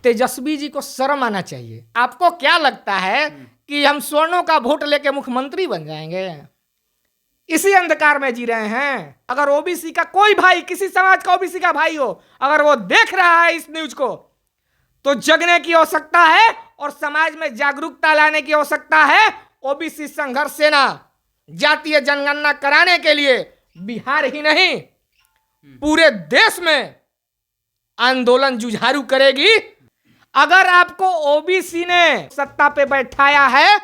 तेजस्वी जी को शर्म आना चाहिए। आपको क्या लगता है कि हम स्वर्णों का वोट लेके मुख्यमंत्री बन जाएंगे? इसी अंधकार में जी रहे हैं। अगर ओबीसी का कोई भाई, किसी समाज का ओबीसी का भाई हो, अगर वो देख रहा है इस न्यूज को, तो जगने की आवश्यकता है और समाज में जागरूकता लाने की आवश्यकता है। ओबीसी संघर्ष सेना जातीय जनगणना कराने के लिए बिहार ही नहीं पूरे देश में आंदोलन जुझारू करेगी। अगर आपको ओबीसी ने सत्ता पे बैठाया है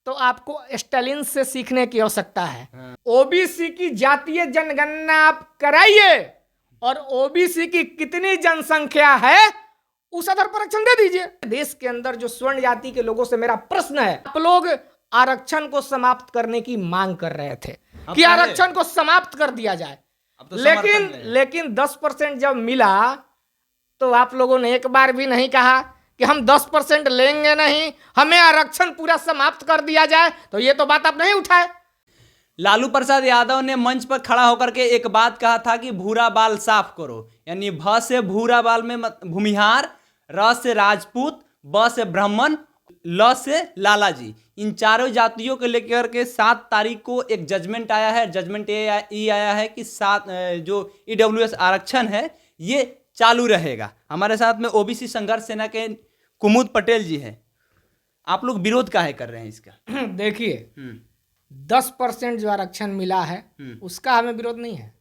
तो आपको स्टालिन से सीखने की आवश्यकता है। ओबीसी की जातीय जनगणना आप कराइए और ओबीसी की कितनी जनसंख्या है उस आधार पर आरक्षण दे दीजिए। देश के अंदर जो स्वर्ण जाति के लोगों से मेरा प्रश्न है, आप लोग आरक्षण को समाप्त करने की मांग कर रहे थे कि आरक्षण को समाप्त कर दिया जाए, तो लेकिन 10% जब मिला तो आप लोगों ने एक बार भी नहीं कहा कि हम 10% लेंगे नहीं, हमें आरक्षण पूरा समाप्त कर दिया जाए। तो ये तो बात आप नहीं उठाए। लालू प्रसाद यादव ने मंच पर खड़ा होकर के एक बात कहा था कि भूरा बाल साफ करो, यानी भ से भूरा बाल में भूमिहार, र से राजपूत, ब से ब्राह्मण, ल से लाला जी, इन चारों जातियों को लेकर के 7 तारीख को एक जजमेंट आया है। जजमेंट ये आया है कि 7 जो ईडब्ल्यूएस आरक्षण है ये चालू रहेगा। हमारे साथ में ओबीसी संघर्ष सेना के कुमुद पटेल जी हैं। आप लोग विरोध काहे कर रहे हैं इसका? देखिए, 10% जो आरक्षण मिला है उसका हमें विरोध नहीं है।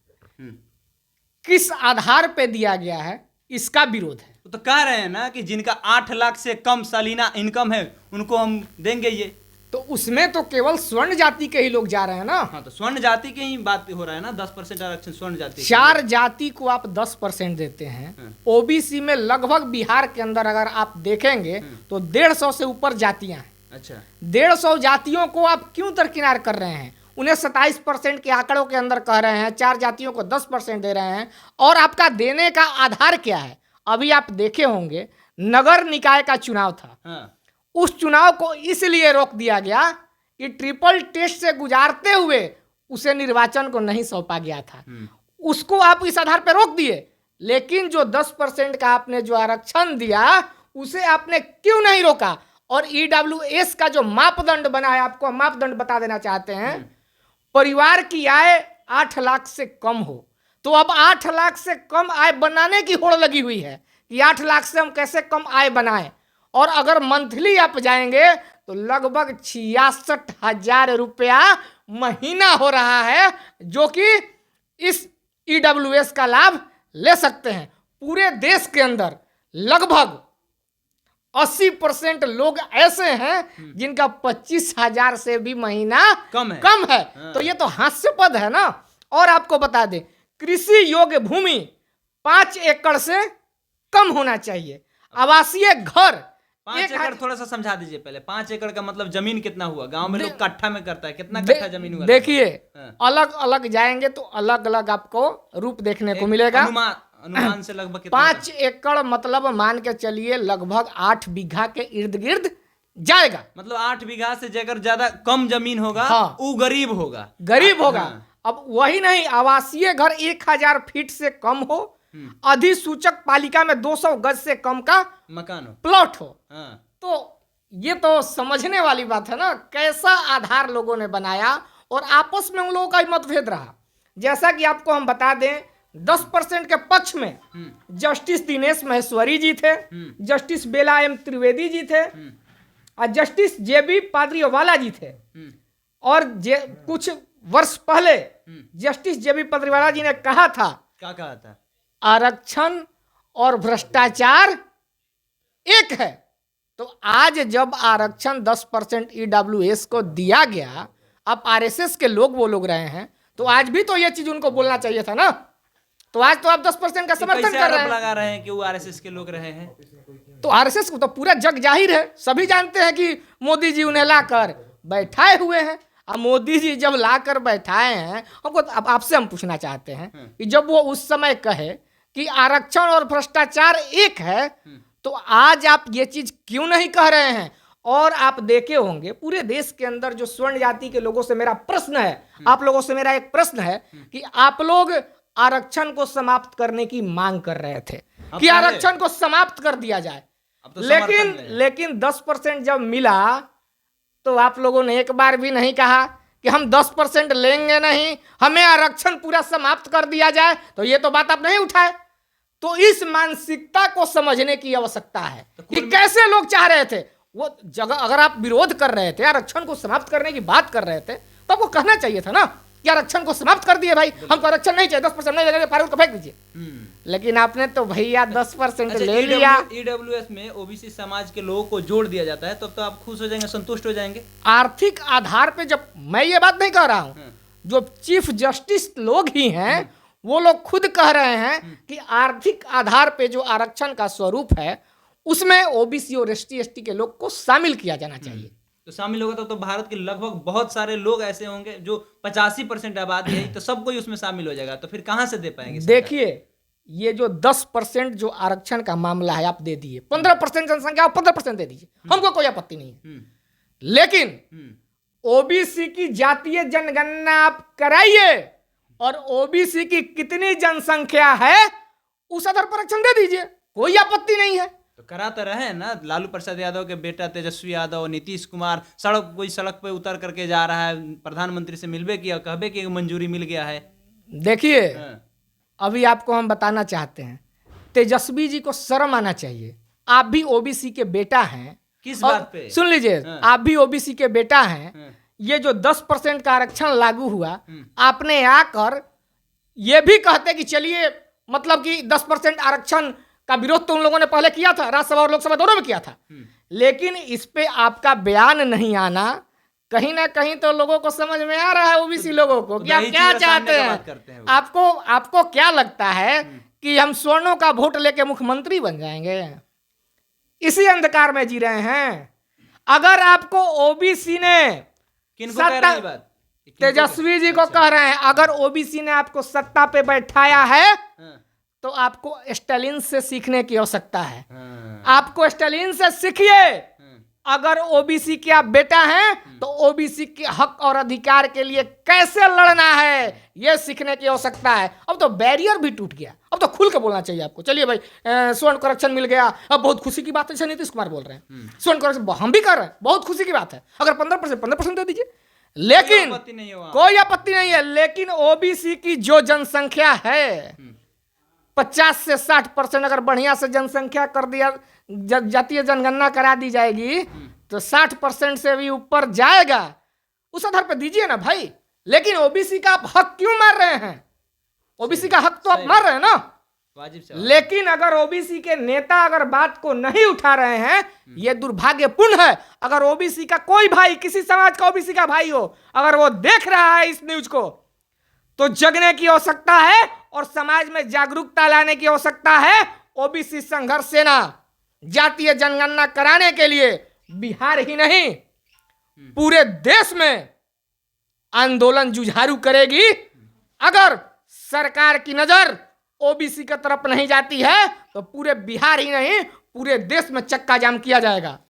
किस आधार पे दिया गया है इसका विरोध है। तो कह रहे हैं ना कि जिनका 8 लाख से कम सालाना इनकम है उनको हम देंगे ये। तो उसमें तो केवल स्वर्ण जाति के ही लोग जा रहे हैं ना। हाँ, तो स्वर्ण जाति के ही बात हो रहा है ना। 10% आरक्षण स्वर्ण जाति, 4 जाति को आप 10% देते हैं। ओबीसी में लगभग बिहार के अंदर अगर आप देखेंगे तो 150 से ऊपर जातियां हैं। अच्छा, 150 जातियों को आप क्यों दरकिनार कर रहे हैं? उन्हें 27% के आंकड़ों के अंदर कह रहे हैं, 4 जातियों को 10% दे रहे हैं। और आपका देने का आधार क्या है? अभी आप देखे होंगे नगर निकाय का चुनाव था। हाँ। उस चुनाव को इसलिए रोक दिया गया कि ट्रिपल टेस्ट से गुजारते हुए उसे निर्वाचन को नहीं सौंपा गया था। उसको आप इस आधार पर रोक दिए। लेकिन जो 10% का आपने जो आरक्षण दिया उसे आपने क्यों नहीं रोका? और ईडब्ल्यूएस का जो मापदंड बना है, आपको मापदंड बता देना चाहते हैं, परिवार की आय 8 लाख से कम हो। तो अब 8 लाख से कम आय बनाने की होड़ लगी हुई है कि 8 लाख से हम कैसे कम आय बनाएं। और अगर मंथली आप जाएंगे तो लगभग 66,000 रुपया महीना हो रहा है जो कि इस ईडब्ल्यूएस का लाभ ले सकते हैं। पूरे देश के अंदर लगभग 80% लोग ऐसे हैं जिनका 25,000 से भी महीना कम है। तो ये तो हास्यास्पद है ना। और आपको बता दें, कृषि योग्य भूमि 5 एकड़ से कम होना चाहिए। आवासीय घर 5 एकड़ थोड़ा सा समझा दीजिए पहले। 5 एकड़ का मतलब जमीन कितना हुआ? गांव में लोग कट्ठा में करता है, कितना कट्ठा जमीन हुआ? देखिए, अलग अलग जाएंगे तो अलग अलग आपको रूप देखने को मिलेगा। अनुमान से लगभग कितना? 5 एकड़ मतलब मान के चलिए लगभग 8 बीघा के इर्द गिर्द जाएगा। मतलब 8 बीघा से जेकर ज्यादा कम जमीन होगा, हाँ, वो गरीब होगा। हाँ। अब वही नहीं, आवासीय घर 1000 फीट से कम हो, अधिसूचक पालिका में 200 गज से कम का मकान हो, प्लॉट हो। हाँ। तो ये तो समझने वाली बात है ना, कैसा आधार लोगों ने बनाया। और आपस में उन लोगों का मतभेद रहा। जैसा कि आपको हम बता दें, 10% के पक्ष में जस्टिस दिनेश महेश्वरी जी थे, जस्टिस बेला एम त्रिवेदी जी थे और जस्टिस जेबी पाद्रीवाला जी थे। और कुछ वर्ष पहले जस्टिस जेबी पाद्रीवाला जी ने कहा था, क्या कहा था? आरक्षण और भ्रष्टाचार एक है। तो आज जब आरक्षण 10% ईडब्ल्यूएस को दिया गया, अब आरएसएस के लोग वो लोग रहे हैं, तो आज भी तो ये चीज उनको बोलना चाहिए था ना। तो आज तो आप 10% का समर्थन कर रहे हैं। लगा रहे हैं कि वो आरएसएस के लोग रहे हैं। तो आरएसएस को तो पूरा जग जाहिर है, सभी जानते हैं कि मोदी जी उन्हें लाकर बैठाए हुए हैं। अब मोदी जी जब लाकर बैठाए हैं, हमको अब आपसे हम पूछना चाहते हैं कि जब वो उस समय कहे कि आरक्षण और भ्रष्टाचार एक है, तो आज आप ये चीज क्यों नहीं कह रहे हैं? और आप देखे होंगे पूरे देश के अंदर जो स्वर्ण जाति के लोगों से मेरा प्रश्न है, आप लोगों से मेरा एक प्रश्न है कि आप लोग आरक्षण को समाप्त करने की मांग कर रहे थे कि आरक्षण को समाप्त कर दिया जाए। अब तो समर्थन लेकिन में है। लेकिन 10% जब मिला तो आप लोगों ने एक बार भी नहीं कहा कि हम 10% लेंगे नहीं, हमें आरक्षण पूरा समाप्त कर दिया जाए। तो ये तो बात आप नहीं उठाए। तो इस मानसिकता को समझने की आवश्यकता है कि कैसे लोग चाह रहे थे। वो जगह अगर आप विरोध कर रहे थे, आरक्षण को समाप्त करने की बात कर रहे थे, तो आपको कहना चाहिए था ना कि आरक्षण को समाप्त कर दिए भाई, हमको आरक्षण नहीं चाहिए, 10% नहीं लगेगा, फारूक को फेंक दीजिए। लेकिन आपने तो भैया 10% ले लिया। ईडब्ल्यूएस में ओबीसी समाज के लोगों को जोड़ दिया जाता है, तब तो आप खुश हो जाएंगे, संतुष्ट हो जाएंगे। आर्थिक आधार पे जब, मैं ये बात नहीं कह रहा हूं, जो चीफ जस्टिस लोग ही हैं वो लोग खुद कह रहे हैं कि आर्थिक आधार पे जो आरक्षण का स्वरूप है उसमें ओबीसी और एसटी के लोग को शामिल किया जाना चाहिए। तो शामिल होगा तो भारत के लगभग बहुत सारे लोग ऐसे होंगे जो 85% आबादी है, तो सब कोई उसमें शामिल हो जाएगा, तो फिर कहां से दे पाएंगे? देखिए, ये जो 10% जो आरक्षण का मामला है आप दे दिए, 15% जनसंख्या आप 15% दे दीजिए, हमको कोई आपत्ति नहीं है। लेकिन ओबीसी की जातीय जनगणना आप कराइए और ओबीसी की कितनी जनसंख्या है उस आधार पर आरक्षण दे दीजिए, कोई आपत्ति नहीं है। तो कराते रहे ना, लालू प्रसाद यादव के बेटा तेजस्वी यादव, नीतीश कुमार कोई सड़क पे उतर करके जा रहा है, प्रधानमंत्री से मिलबे किया, कहबे कि मंजूरी मिल गया है। देखिए, अभी आपको हम बताना चाहते हैं, तेजस्वी जी को शर्म आना चाहिए। आप भी ओबीसी के बेटा हैं। किस बात पे? सुन लीजिए, आप भी ओबीसी के बेटा हैं। ये जो 10% का आरक्षण लागू हुआ, आपने आकर ये भी कहते कि चलिए, मतलब कि 10% आरक्षण का विरोध तो उन लोगों ने पहले किया था, राज्यसभा और लोकसभा दोनों में किया था। लेकिन इस पे आपका बयान नहीं आना, कहीं ना कहीं तो लोगों को समझ में आ रहा है, ओबीसी लोगों को, कि आप क्या चाहते हैं। आपको क्या लगता है कि हम स्वर्णों का वोट लेके मुख्यमंत्री बन जाएंगे? इसी अंधकार में जी रहे हैं। अगर आपको ओबीसी ने किनको कह रहे हैं बात? तेजस्वी जी को कह रहे हैं, अगर ओबीसी ने आपको सत्ता पे बैठाया है तो आपको स्टालिन से सीखने की आवश्यकता है। आपको स्टालिन से सीखिए। अगर ओबीसी के आप बेटा हैं तो ओबीसी के हक और अधिकार के लिए कैसे लड़ना है यह सीखने की आवश्यकता है। अब तो बैरियर भी टूट गया, अब तो खुल के बोलना चाहिए आपको। चलिए भाई, स्वर्ण आरक्षण मिल गया, अब बहुत खुशी की बात है। नीतीश कुमार बोल रहे हैं स्वर्ण आरक्षण हम भी कर रहे हैं, बहुत खुशी की बात है। अगर 15% दे दीजिए, लेकिन कोई आपत्ति नहीं है। लेकिन ओबीसी की जो जनसंख्या है 50 से 60%, अगर बढ़िया से जनसंख्या कर दिया, जातीय जनगणना करा दी जाएगी तो 60% से भी ऊपर जाएगा। उस आधार पर दीजिए ना भाई। लेकिन ओबीसी का आप हक क्यों मार रहे हैं? ओबीसी का हक तो आप मार रहे हैं ना, वाजिब से। लेकिन अगर ओबीसी के नेता अगर बात को नहीं उठा रहे हैं, यह दुर्भाग्यपूर्ण है। अगर ओबीसी का कोई भाई, किसी समाज का ओबीसी का भाई हो, अगर वो देख रहा है इस न्यूज को, तो जगने की आवश्यकता है और समाज में जागरूकता लाने की आवश्यकता है। ओबीसी संघर्ष सेना जातीय जनगणना कराने के लिए बिहार ही नहीं पूरे देश में आंदोलन जुझारू करेगी। अगर सरकार की नजर ओबीसी की तरफ नहीं जाती है तो पूरे बिहार ही नहीं पूरे देश में चक्का जाम किया जाएगा।